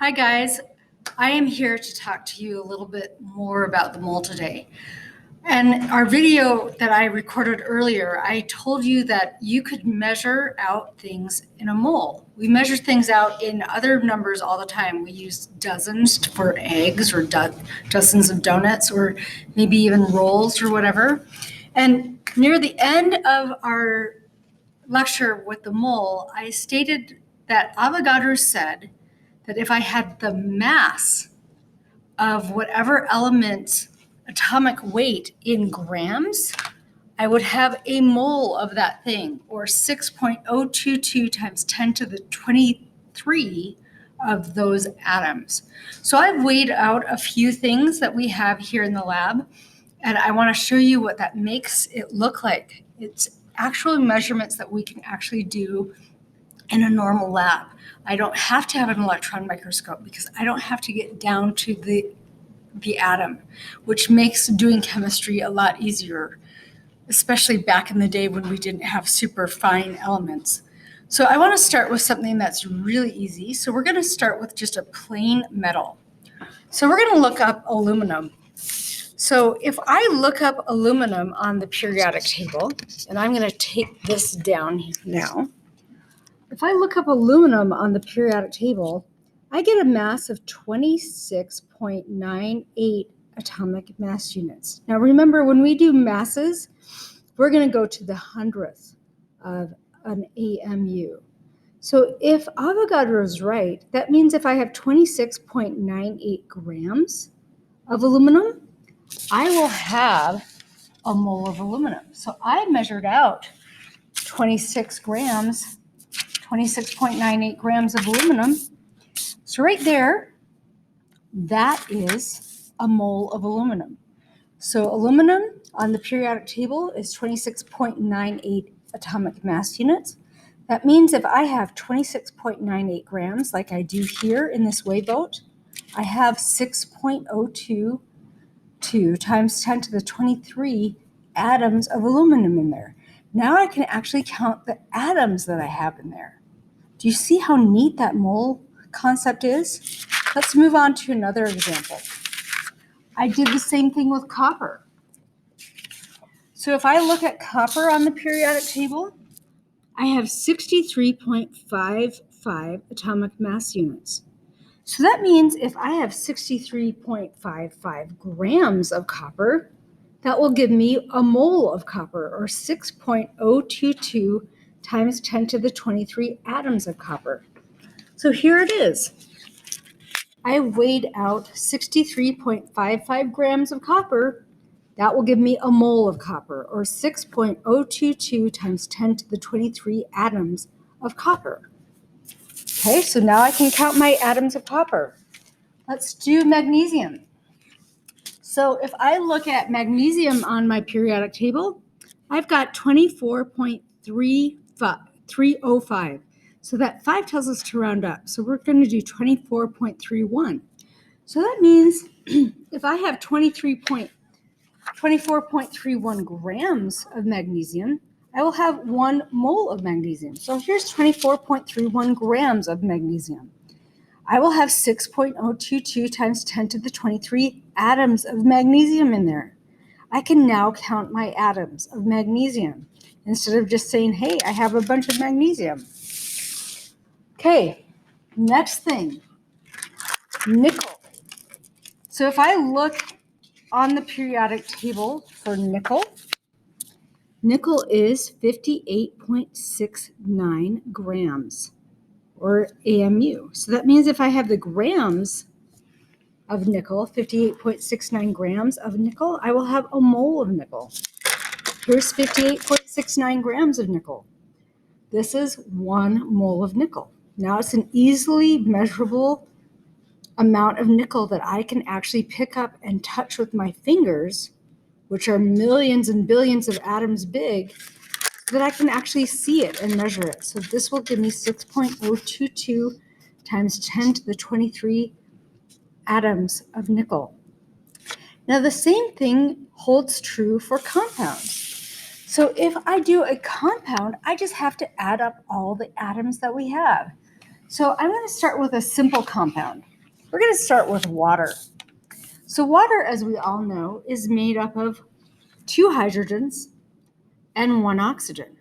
Hi guys, I am here to talk to you a little bit more about the mole today. And our video that I recorded earlier, I told you that you could measure out things in a mole. We measure things out in other numbers all the time. We use dozens for eggs or dozens of donuts or maybe even rolls or whatever. And near the end of our lecture with the mole, I stated that Avogadro said that if I had the mass of whatever element's atomic weight in grams, I would have a mole of that thing, or 6.022 times 10 to the 23 of those atoms. So I've weighed out a few things that we have here in the lab, and I want to show you what that makes it look like. It's actual measurements that we can actually do in a normal lab. I don't have to have an electron microscope because I don't have to get down to the atom, which makes doing chemistry a lot easier, especially back in the day when we didn't have super fine elements. So I want to start with something that's really easy. So we're going to start with just a plain metal. So we're going to look up aluminum. So if I look up aluminum on the periodic table, and I'm going to take this down now. If I look up aluminum on the periodic table, I get a mass of 26.98 atomic mass units. Now remember, when we do masses, we're going to go to the hundredth of an AMU. So if Avogadro is right, that means if I have 26.98 grams of aluminum, I will have a mole of aluminum. So I measured out 26.98 grams of aluminum. So right there, that is a mole of aluminum. So aluminum on the periodic table is 26.98 atomic mass units. That means if I have 26.98 grams, like I do here in this weigh boat, I have 6.022 times 10 to the 23 atoms of aluminum in there. Now I can actually count the atoms that I have in there. Do you see how neat that mole concept is? Let's move on to another example. I did the same thing with copper. So if I look at copper on the periodic table, I have 63.55 atomic mass units. So that means if I have 63.55 grams of copper, that will give me a mole of copper, or 6.022 times 10 to the 23 atoms of copper. So here it is. I weighed out 63.55 grams of copper. That will give me a mole of copper, or 6.022 times 10 to the 23 atoms of copper. Okay, so now I can count my atoms of copper. Let's do magnesium. So if I look at magnesium on my periodic table, I've got 24.305. So that 5 tells us to round up. So we're going to do 24.31. So that means if I have 24.31 grams of magnesium, I will have 1 mole of magnesium. So here's 24.31 grams of magnesium. I will have 6.022 times 10 to the 23 atoms of magnesium in there. I can now count my atoms of magnesium instead of just saying, hey, I have a bunch of magnesium. Okay, next thing, nickel. So if I look on the periodic table for nickel, nickel is 58.69 grams, or AMU. So that means if I have the grams of nickel, 58.69 grams of nickel, I will have a mole of nickel. Here's 58.69 grams of nickel. This is 1 mole of nickel. Now it's an easily measurable amount of nickel that I can actually pick up and touch with my fingers, which are millions and billions of atoms big, so that I can actually see it and measure it. So this will give me 6.022 times 10 to the 23 atoms of nickel. Now the same thing holds true for compounds. So if I do a compound, I just have to add up all the atoms that we have. So I'm going to start with a simple compound. We're going to start with water. So water, as we all know, is made up of 2 hydrogens and 1 oxygen.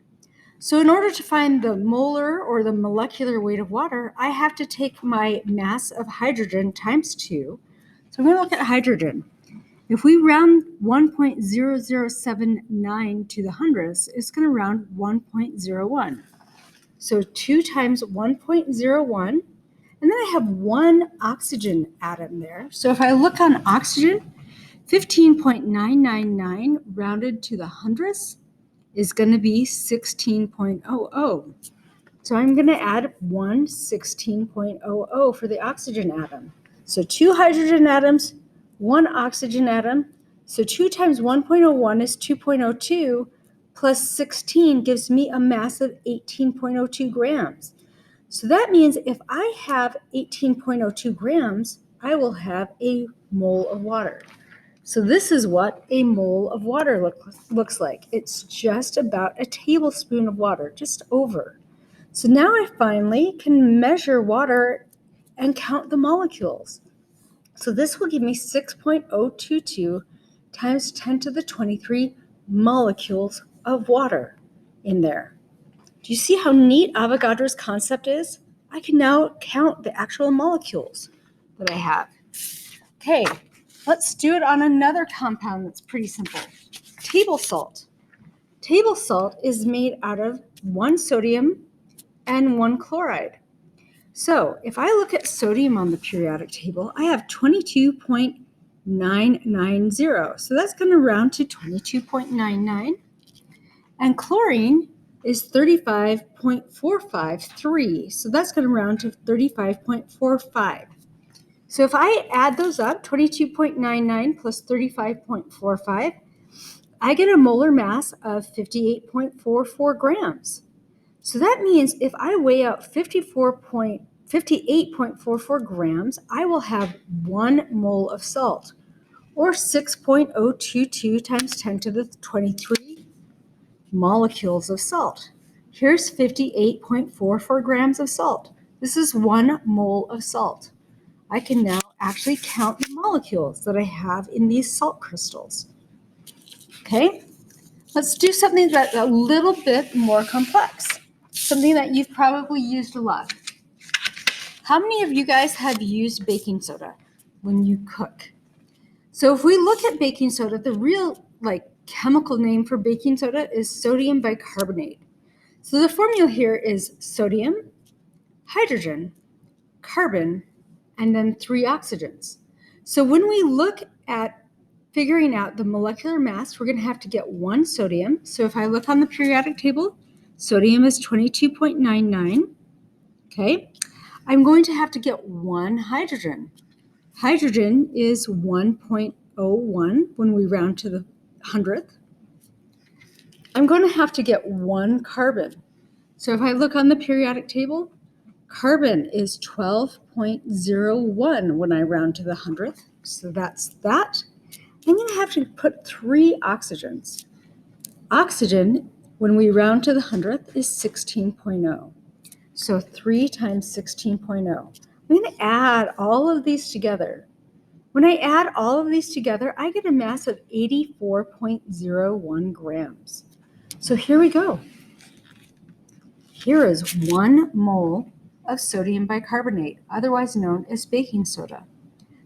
So in order to find the molar or the molecular weight of water, I have to take my mass of hydrogen times 2. So I'm going to look at hydrogen. If we round 1.0079 to the hundredths, it's going to round 1.01. So 2 times 1.01, and then I have 1 oxygen atom there. So if I look on oxygen, 15.999 rounded to the hundredths is going to be 16.00. So I'm going to add 1 16.00 for the oxygen atom. So 2 hydrogen atoms, 1 oxygen atom. So 2 times 1.01 is 2.02, plus 16 gives me a mass of 18.02 grams. So that means if I have 18.02 grams, I will have a mole of water. So this is what a mole of water looks like. It's just about a tablespoon of water, just over. So now I finally can measure water and count the molecules. So this will give me 6.022 times 10 to the 23 molecules of water in there. Do you see how neat Avogadro's concept is? I can now count the actual molecules that I have. Okay, let's do it on another compound that's pretty simple. Table salt. Table salt is made out of 1 sodium and 1 chloride. So if I look at sodium on the periodic table, I have 22.990. So that's going to round to 22.99. And chlorine is 35.453. So that's going to round to 35.45. So if I add those up, 22.99 plus 35.45, I get a molar mass of 58.44 grams. So that means if I weigh out 58.44 grams, I will have 1 mole of salt, or 6.022 times 10 to the 23 molecules of salt. Here's 58.44 grams of salt. This is 1 mole of salt. I can now actually count the molecules that I have in these salt crystals. Okay, let's do something that's a little bit more complex, something that you've probably used a lot. How many of you guys have used baking soda when you cook? So if we look at baking soda, the real chemical name for baking soda is sodium bicarbonate. So the formula here is sodium, hydrogen, carbon, and then 3 oxygens. So when we look at figuring out the molecular mass, we're going to have to get 1 sodium. So if I look on the periodic table, sodium is 22.99. Okay. I'm going to have to get 1 hydrogen. Hydrogen is 1.01 when we round to the hundredth. I'm going to have to get 1 carbon. So if I look on the periodic table, carbon is 12.01 when I round to the hundredth. So that's that. I'm going to have to put 3 oxygens. Oxygen, when we round to the hundredth, is 16.0. So 3 times 16.0. I'm going to add all of these together. When I add all of these together, I get a mass of 84.01 grams. So here we go. Here is 1 mole of sodium bicarbonate, otherwise known as baking soda.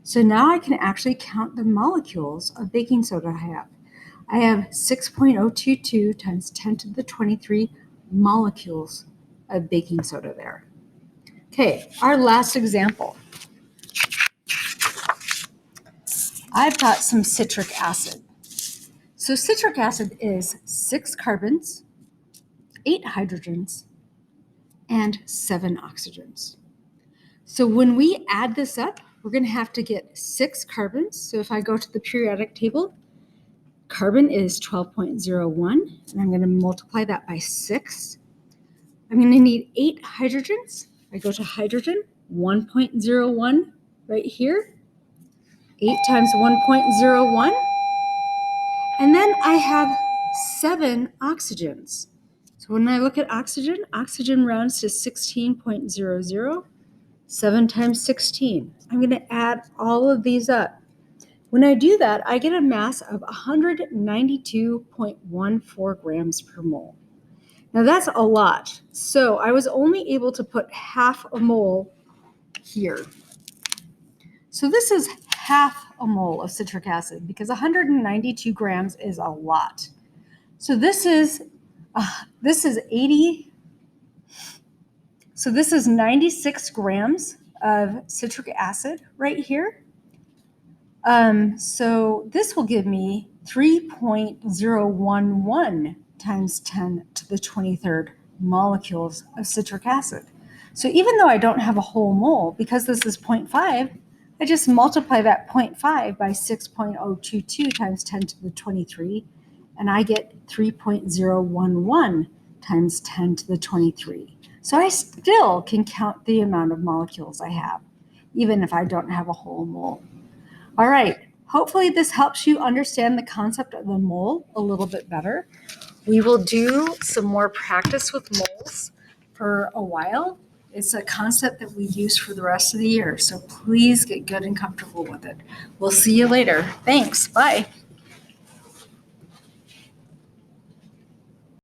So now I can actually count the molecules of baking soda I have. I have 6.022 times 10 to the 23 molecules of baking soda there. Okay, our last example. I've got some citric acid. So citric acid is 6 carbons, 8 hydrogens, and 7 oxygens. So when we add this up, we're going to have to get 6 carbons. So if I go to the periodic table, carbon is 12.01, and I'm going to multiply that by 6. I'm going to need 8 hydrogens. I go to hydrogen, 1.01 right here. 8 times 1.01. And then I have 7 oxygens. So when I look at oxygen, oxygen rounds to 16.00. 7 times 16. I'm going to add all of these up. When I do that, I get a mass of 192.14 grams per mole. Now that's a lot. So I was only able to put half a mole here. So this is half a mole of citric acid because 192 grams is a lot. So this is 80. So this is 96 grams of citric acid right here. So this will give me 3.011 times 10 to the 23rd molecules of citric acid. So even though I don't have a whole mole, because this is 0.5, I just multiply that 0.5 by 6.022 times 10 to the 23, and I get 3.011 times 10 to the 23. So I still can count the amount of molecules I have, even if I don't have a whole mole. All right, hopefully this helps you understand the concept of a mole a little bit better. We will do some more practice with moles for a while. It's a concept that we use for the rest of the year, so please get good and comfortable with it. We'll see you later. Thanks. Bye.